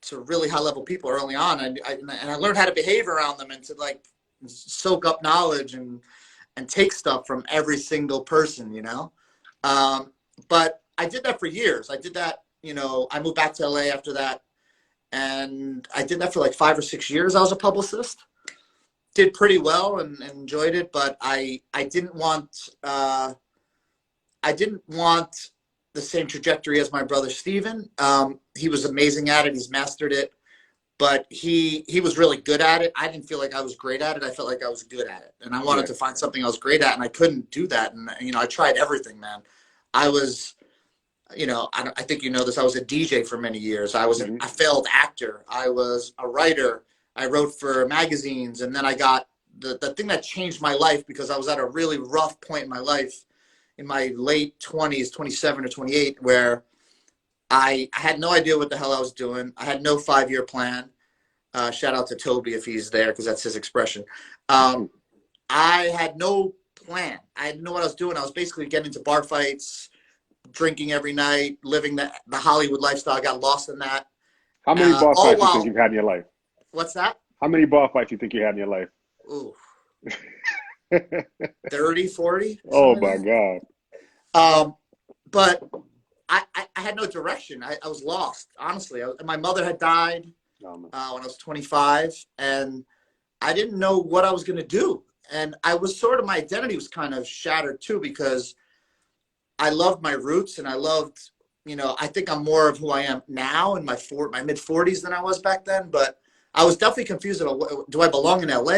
to really high level people early on. And I learned how to behave around them and to like soak up knowledge and take stuff from every single person, you know? But I did that for years. I did that, you know, I moved back to LA after that. And I did that for like 5 or 6 years. I was a publicist. Did pretty well and enjoyed it, but I didn't want the same trajectory as my brother Steven. He was amazing at it. He's mastered it, but he was really good at it. I didn't feel like I was great at it. I felt like I was good at it, and I wanted to find something I was great at, and I couldn't do that. And you know, I tried everything, man. I was, you know, I think you know this. I was a DJ for many years. I was a failed actor. I was a writer. I wrote for magazines, and then I got the thing that changed my life, because I was at a really rough point in my life in my late 20s, 27 or 28, where I had no idea what the hell I was doing. I had no 5-year plan. Shout out to Toby if he's there, because that's his expression. I had no plan. I didn't know what I was doing. I was basically getting into bar fights, drinking every night, living the Hollywood lifestyle. I got lost in that. How many bar fights do you think you've had in your life? What's that? How many bar fights do you think you had in your life? Ooh. 30, 40. Oh my God. But I had no direction. I was lost, honestly. My mother had died when I was 25, and I didn't know what I was going to do. And I was sort of, my identity was kind of shattered too, because I loved my roots, and I loved, you know, I think I'm more of who I am now in my mid 40s than I was back then. But I was definitely confused about, do I belong in LA?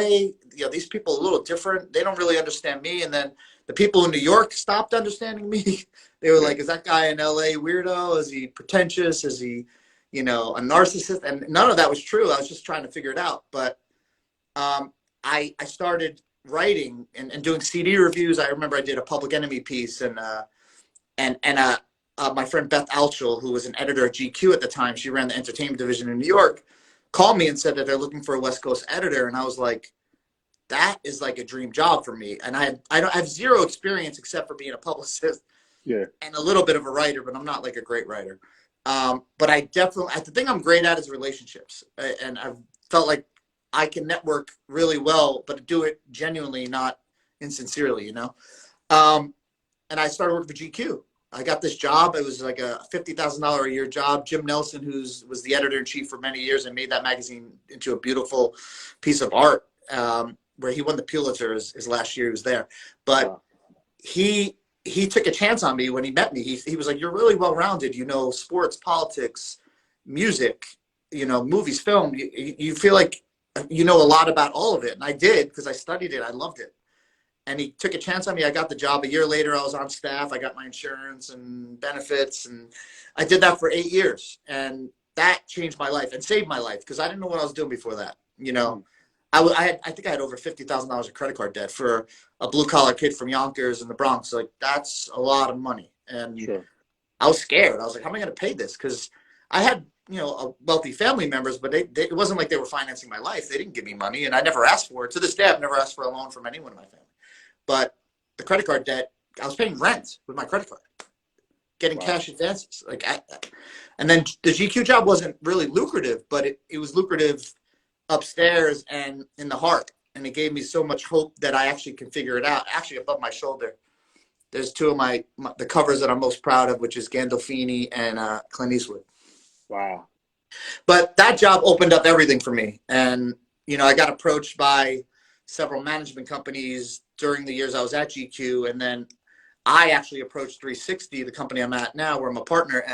You know, these people are a little different. They don't really understand me. And then the people in New York stopped understanding me. They were like, is that guy in LA weirdo? Is he pretentious? Is he, you know, a narcissist? And none of that was true. I was just trying to figure it out. But I started writing and doing CD reviews. I remember I did a Public Enemy piece, and my friend Beth Altschul, who was an editor at GQ at the time, she ran the entertainment division in New York, called me and said that they're looking for a West Coast editor. And I was like, that is like a dream job for me. And I have zero experience except for being a publicist and a little bit of a writer, but I'm not like a great writer. But I definitely, the thing I'm great at is relationships. And I've felt like I can network really well, but do it genuinely, not insincerely, you know? And I started working for GQ. I got this job. It was like a $50,000 a year job. Jim Nelson, was the editor-in-chief for many years and made that magazine into a beautiful piece of art, where he won the Pulitzer his last year he was there. But he took a chance on me when he met me. He was like, you're really well-rounded. You know, sports, politics, music, you know, movies, film. You feel like you know a lot about all of it. And I did, because I studied it. I loved it. And he took a chance on me. I got the job. A year later, I was on staff. I got my insurance and benefits. And I did that for 8 years. And that changed my life and saved my life, because I didn't know what I was doing before that. You know, I think I had over $50,000 of credit card debt for a blue-collar kid from Yonkers in the Bronx. Like, that's a lot of money. And I was scared. I was like, how am I going to pay this? Because I had, you know, wealthy family members, but it wasn't like they were financing my life. They didn't give me money, and I never asked for it. To this day, I've never asked for a loan from anyone in my family. But the credit card debt, I was paying rent with my credit card, getting cash advances. And then the GQ job wasn't really lucrative, but it was lucrative upstairs and in the heart. And it gave me so much hope that I actually can figure it out. Actually, above my shoulder, there's two of the covers that I'm most proud of, which is Gandolfini and Clint Eastwood. Wow. But that job opened up everything for me. And, you know, I got approached by several management companies during the years I was at GQ. And then I actually approached 360, the company I'm at now, where I'm a partner.